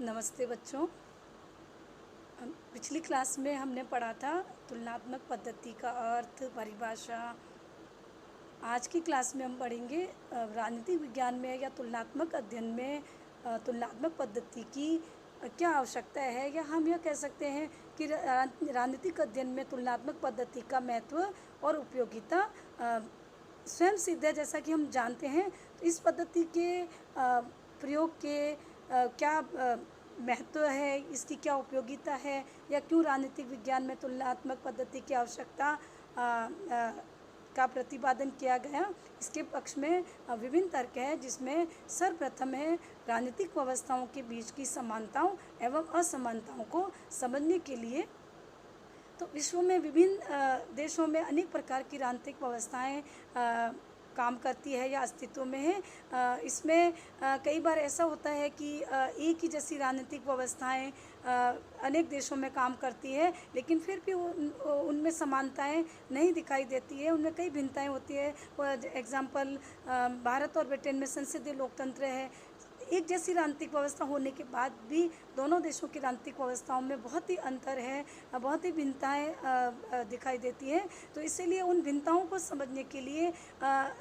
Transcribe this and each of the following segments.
नमस्ते बच्चों। पिछली क्लास में हमने पढ़ा था तुलनात्मक पद्धति का अर्थ, परिभाषा। आज की क्लास में हम पढ़ेंगे राजनीतिक विज्ञान में या तुलनात्मक अध्ययन में तुलनात्मक पद्धति की क्या आवश्यकता है, या हम यह कह सकते हैं कि राजनीतिक अध्ययन में तुलनात्मक पद्धति का महत्व और उपयोगिता स्वयं सिद्ध है। जैसा कि हम जानते हैं, तो इस पद्धति के प्रयोग के क्या महत्व है, इसकी क्या उपयोगिता है, या क्यों राजनीतिक विज्ञान में तुलनात्मक पद्धति की आवश्यकता का प्रतिपादन किया गया, इसके पक्ष में विभिन्न तर्क हैं, जिसमें सर्वप्रथम है राजनीतिक व्यवस्थाओं के बीच की समानताओं एवं असमानताओं को समझने के लिए। तो विश्व में विभिन्न देशों में अनेक प्रकार की राजनीतिक व्यवस्थाएं काम करती है या अस्तित्व में है। इसमें कई बार ऐसा होता है कि एक ही जैसी राजनीतिक व्यवस्थाएं अनेक देशों में काम करती है, लेकिन फिर भी उनमें समानताएं नहीं दिखाई देती है, उनमें कई भिन्नताएं होती है। एग्जाम्पल, भारत और ब्रिटेन में संसदीय लोकतंत्र है। एक जैसी राजनीतिक व्यवस्था होने के बाद भी दोनों देशों की राजनीतिक व्यवस्थाओं में बहुत ही अंतर है, बहुत ही भिन्नताएं दिखाई देती हैं। तो इसीलिए उन भिन्नताओं को समझने के लिए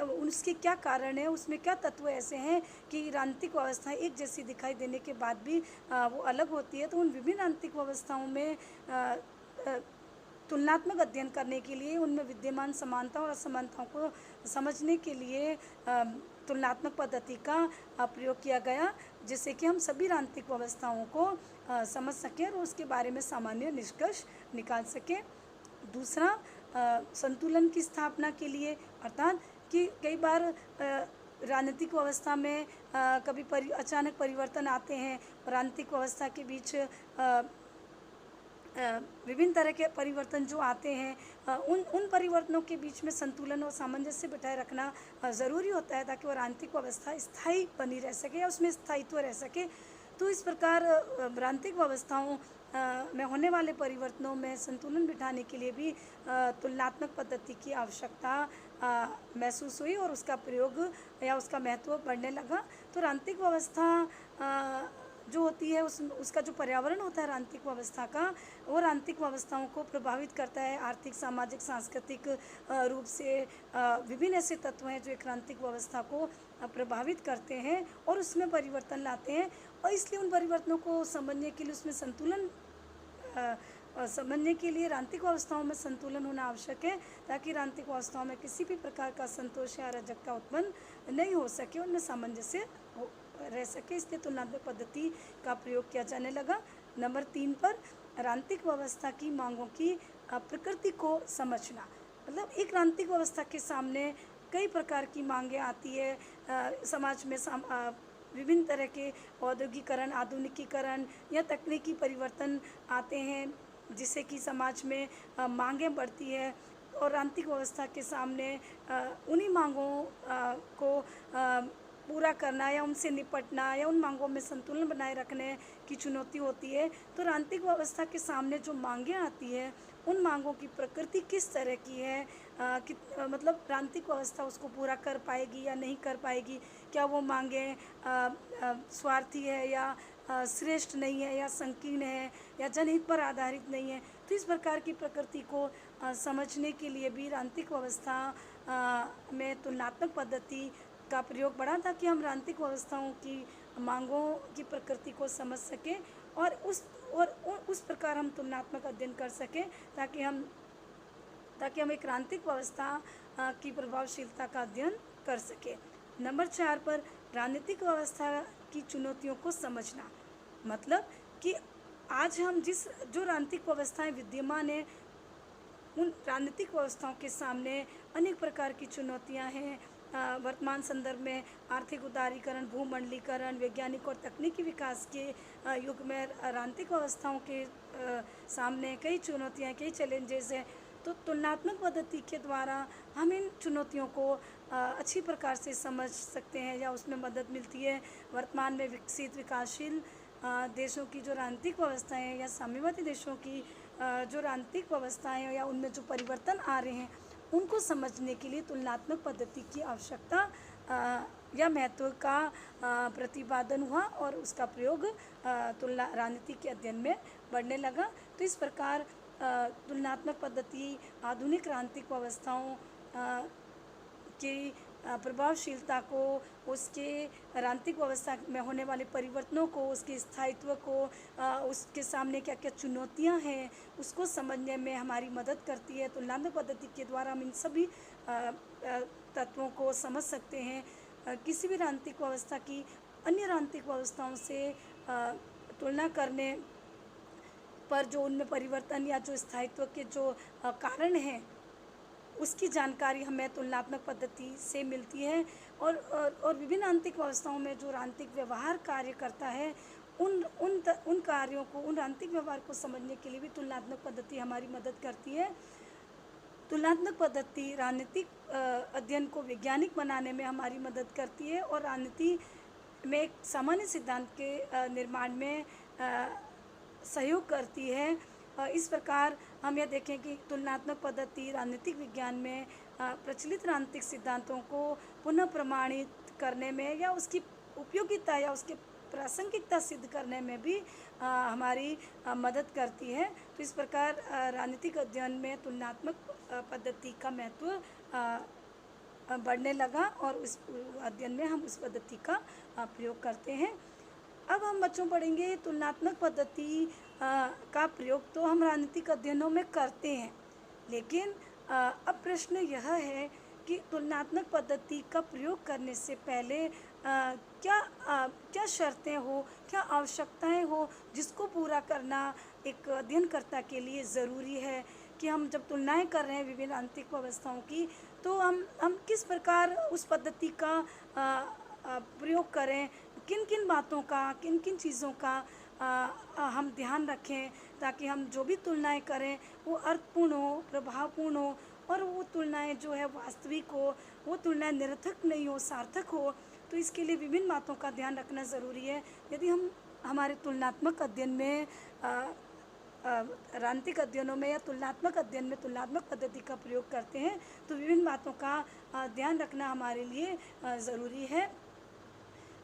उसके क्या कारण है, उसमें क्या तत्व ऐसे हैं कि राजनीतिक व्यवस्थाएं एक जैसी दिखाई देने के बाद भी वो अलग होती है। तो उन विभिन्न राजनीतिक व्यवस्थाओं में तुलनात्मक अध्ययन करने के लिए, उनमें विद्यमान समानता और असमानताओं को समझने के लिए तुलनात्मक पद्धति का प्रयोग किया गया, जिससे कि हम सभी राजनीतिक व्यवस्थाओं को समझ सकें और उसके बारे में सामान्य निष्कर्ष निकाल सकें। दूसरा, संतुलन की स्थापना के लिए, अर्थात कि कई बार राजनीतिक व्यवस्था में कभी अचानक परिवर्तन आते हैं। राजनीतिक व्यवस्था के बीच विभिन्न तरह के परिवर्तन जो आते हैं, उन परिवर्तनों के बीच में संतुलन और सामंजस्य बिठाए रखना ज़रूरी होता है, ताकि वो राजनीतिक व्यवस्था स्थायी बनी रह सके या उसमें स्थायित्व रह सके। तो इस प्रकार राजनीतिक व्यवस्थाओं में होने वाले परिवर्तनों में संतुलन बिठाने के लिए भी तुलनात्मक पद्धति की आवश्यकता महसूस हुई और उसका प्रयोग या उसका महत्व बढ़ने लगा। तो राजनीतिक व्यवस्था जो होती है, उसका जो पर्यावरण होता है राजनीतिक व्यवस्था का, वो राजनीतिक व्यवस्थाओं को प्रभावित करता है। आर्थिक, सामाजिक, सांस्कृतिक रूप से विभिन्न ऐसे तत्व हैं जो एक राजनीतिक व्यवस्था को प्रभावित करते हैं और उसमें परिवर्तन लाते हैं। और इसलिए उन परिवर्तनों को समझने के लिए, उसमें संतुलन समझने के लिए राजनीतिक व्यवस्थाओं में संतुलन होना आवश्यक है, ताकि राजनीतिक व्यवस्थाओं में किसी भी प्रकार का असंतोष या अराजकता उत्पन्न नहीं हो सके, उनमें सामंजस्य रह सके। इसलिए तुलनात्मक पद्धति का प्रयोग किया जाने लगा। नंबर 3 पर राजनीतिक व्यवस्था की मांगों की प्रकृति को समझना। मतलब एक राजनीतिक व्यवस्था के सामने कई प्रकार की मांगें आती है। समाज में विभिन्न तरह के औद्योगिकरण, आधुनिकीकरण या तकनीकी परिवर्तन आते हैं, जिससे कि समाज में मांगें बढ़ती है। और राजनीतिक व्यवस्था के सामने उन्हीं मांगों को पूरा करना या उनसे निपटना या उन मांगों में संतुलन बनाए रखने की चुनौती होती है। तो राजनीतिक व्यवस्था के सामने जो मांगें आती है, उन मांगों की प्रकृति किस तरह की है, मतलब राजनीतिक व्यवस्था उसको पूरा कर पाएगी या नहीं कर पाएगी। क्या वो मांगें स्वार्थी है या श्रेष्ठ नहीं है, या संकीर्ण है, या जनहित पर आधारित नहीं है। तो इस प्रकार की प्रकृति को समझने के लिए भी राजनीतिक व्यवस्था में तुलनात्मक पद्धति का प्रयोग बढ़ा, ताकि हम राजनीतिक व्यवस्थाओं की मांगों की प्रकृति को समझ सकें और उस प्रकार हम तुलनात्मक अध्ययन कर सकें, ताकि हम एक राजनीतिक व्यवस्था की प्रभावशीलता का अध्ययन कर सकें। नंबर 4 पर राजनीतिक व्यवस्था की चुनौतियों को समझना। मतलब कि आज हम जो राजनीतिक व्यवस्थाएं विद्यमान है, उन राजनीतिक व्यवस्थाओं के सामने अनेक प्रकार की चुनौतियां हैं। वर्तमान संदर्भ में आर्थिक उदारीकरण, भूमंडलीकरण, वैज्ञानिक और तकनीकी विकास के युग में राजनीतिक व्यवस्थाओं के सामने कई चुनौतियां, कई चैलेंजेस हैं। तो तुलनात्मक पद्धति के द्वारा हम इन चुनौतियों को अच्छी प्रकार से समझ सकते हैं या उसमें मदद मिलती है। वर्तमान में विकसित, विकासशील देशों की जो राजनीतिक व्यवस्थाएं या साम्यवादी देशों की जो राजनीतिक व्यवस्थाएं या उनमें जो परिवर्तन आ रहे हैं, उनको समझने के लिए तुलनात्मक पद्धति की आवश्यकता या महत्व का प्रतिपादन हुआ और उसका प्रयोग तुलना राजनीति के अध्ययन में बढ़ने लगा। तो इस प्रकार तुलनात्मक पद्धति आधुनिक राजनीतिक व्यवस्थाओं की प्रभावशीलता को, उसके राजनीतिक व्यवस्था में होने वाले परिवर्तनों को, उसके स्थायित्व को, उसके सामने क्या क्या चुनौतियां हैं, उसको समझने में हमारी मदद करती है। तुलनात्मक पद्धति के द्वारा हम इन सभी तत्वों को समझ सकते हैं। किसी भी राजनीतिक व्यवस्था की अन्य राजनीतिक व्यवस्थाओं से तुलना करने पर जो उनमें परिवर्तन या जो स्थायित्व के जो कारण हैं, उसकी जानकारी हमें तुलनात्मक पद्धति से मिलती है। और विभिन्न राजनीतिक व्यवस्थाओं में जो राजनीतिक व्यवहार कार्य करता है, उन कार्यों को, उन राजनीतिक व्यवहार को समझने के लिए भी तुलनात्मक पद्धति हमारी मदद करती है। तुलनात्मक पद्धति राजनीतिक अध्ययन को वैज्ञानिक बनाने में हमारी मदद करती है और राजनीति में एक सामान्य सिद्धांत के निर्माण में सहयोग करती है। इस प्रकार हम यह देखें कि तुलनात्मक पद्धति राजनीतिक विज्ञान में प्रचलित राजनीतिक सिद्धांतों को पुनः प्रमाणित करने में या उसकी उपयोगिता या उसके प्रासंगिकता सिद्ध करने में भी हमारी मदद करती है। तो इस प्रकार राजनीतिक अध्ययन में तुलनात्मक पद्धति का महत्व बढ़ने लगा और उस अध्ययन में हम उस पद्धति का प्रयोग करते हैं। अब हम बच्चों पढ़ेंगे तुलनात्मक पद्धति का प्रयोग तो हम राजनीतिक अध्ययनों में करते हैं, लेकिन अब प्रश्न यह है कि तुलनात्मक पद्धति का प्रयोग करने से पहले क्या शर्तें हो, क्या आवश्यकताएं हो, जिसको पूरा करना एक अध्ययनकर्ता के लिए ज़रूरी है कि हम जब तुलनाएं कर रहे हैं विभिन्न राजनीतिक व्यवस्थाओं की, तो हम किस प्रकार उस पद्धति का प्रयोग करें, किन किन बातों का, किन किन चीज़ों का हम ध्यान रखें ताकि हम जो भी तुलनाएं करें वो अर्थपूर्ण हो, प्रभावपूर्ण हो और वो तुलनाएं जो है वास्तविक हो, वो तुलनाएं निरर्थक नहीं हो, सार्थक हो। तो इसके लिए विभिन्न बातों का ध्यान रखना ज़रूरी है। यदि हम हमारे तुलनात्मक अध्ययन में राजनीतिक अध्ययनों में या तुलनात्मक अध्ययन में तुलनात्मक पद्धति का प्रयोग करते हैं तो विभिन्न बातों का ध्यान रखना हमारे लिए ज़रूरी है।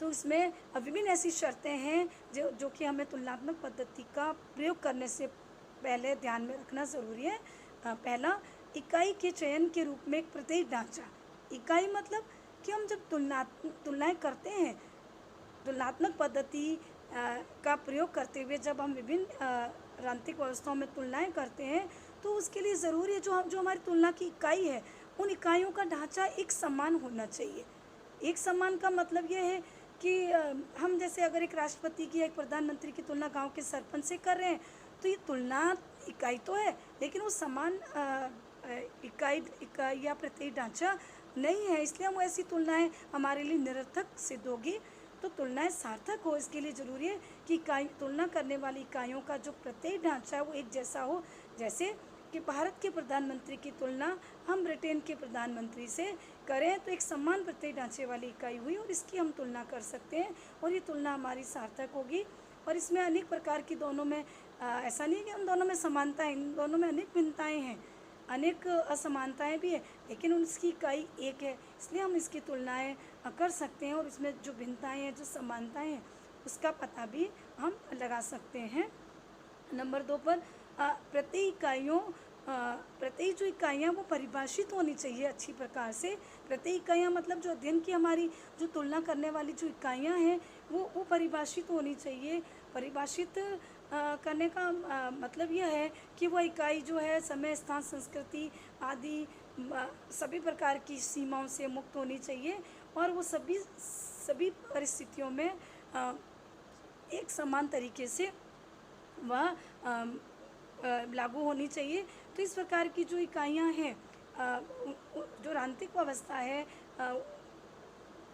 तो उसमें विभिन्न ऐसी शर्तें हैं जो कि हमें तुलनात्मक पद्धति का प्रयोग करने से पहले ध्यान में रखना ज़रूरी है। पहला, इकाई के चयन के रूप में एक प्रत्येक ढांचा। इकाई मतलब कि हम जब तुलनाएं करते हैं, तुलनात्मक पद्धति का प्रयोग करते हुए जब हम विभिन्न राजनीतिक व्यवस्थाओं में तुलनाएं करते हैं तो उसके लिए ज़रूरी है जो हमारी तुलना की इकाई है, उन इकाइयों का ढांचा एक समान होना चाहिए। एक समान का मतलब यह है कि हम जैसे अगर एक राष्ट्रपति की, एक प्रधानमंत्री की तुलना गांव के सरपंच से कर रहे हैं तो ये तुलना इकाई तो है, लेकिन वो समान इकाई या प्रत्येक ढांचा नहीं है, इसलिए हम ऐसी तुलनाएं हमारे लिए निरर्थक सिद्ध होगी। तो तुलनाएं सार्थक हो, इसके लिए ज़रूरी है कि तुलना करने वाली इकाइयों का जो प्रत्येक ढांचा है वो एक जैसा हो। जैसे कि भारत के प्रधानमंत्री की तुलना हम ब्रिटेन के प्रधानमंत्री से करें तो एक समान प्रत्येक ढांचे वाली इकाई हुई और इसकी हम तुलना कर सकते हैं और ये तुलना हमारी सार्थक होगी। और इसमें अनेक प्रकार की दोनों में ऐसा नहीं है कि उन दोनों में समानता है, इन दोनों में अनेक भिन्नताएं हैं, अनेक असमानताएं भी है, लेकिन उसकी इकाई एक है, इसलिए हम इसकी तुलनाएं कर सकते हैं और इसमें जो भिन्नताएं हैं, जो समानताएं हैं, उसका पता भी हम लगा सकते हैं। नंबर 2 पर प्रत्येक जो इकाइयाँ वो परिभाषित होनी चाहिए अच्छी प्रकार से। प्रत्येक इकाइयाँ मतलब जो अध्ययन की हमारी जो तुलना करने वाली जो इकाइयाँ हैं वो परिभाषित होनी चाहिए। परिभाषित करने का मतलब यह है कि वह इकाई जो है समय, स्थान, संस्कृति आदि सभी प्रकार की सीमाओं से मुक्त होनी चाहिए और वो सभी परिस्थितियों में एक समान तरीके से वह लागू होनी चाहिए। तो इस प्रकार की जो इकाइयाँ हैं, जो राजनीतिक व्यवस्था है,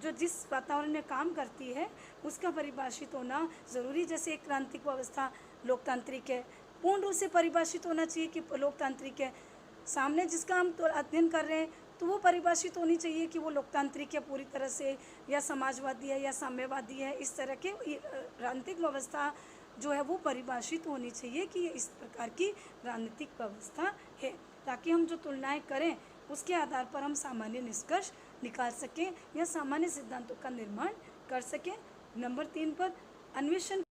जो जिस वातावरण में काम करती है उसका परिभाषित होना ज़रूरी। जैसे एक राजनीतिक व्यवस्था लोकतांत्रिक है, पूर्ण रूप से परिभाषित होना चाहिए कि लोकतांत्रिक है। सामने जिसका हम तो अध्ययन कर रहे हैं तो वो परिभाषित होनी चाहिए कि वो लोकतांत्रिक है पूरी तरह से, या समाजवादी है या साम्यवादी है। इस तरह के राजनीतिक व्यवस्था जो है वो परिभाषित होनी चाहिए कि ये इस प्रकार की राजनीतिक व्यवस्था है, ताकि हम जो तुलनाएं करें उसके आधार पर हम सामान्य निष्कर्ष निकाल सकें या सामान्य सिद्धांतों का निर्माण कर सकें। नंबर 3 पर अन्वेषण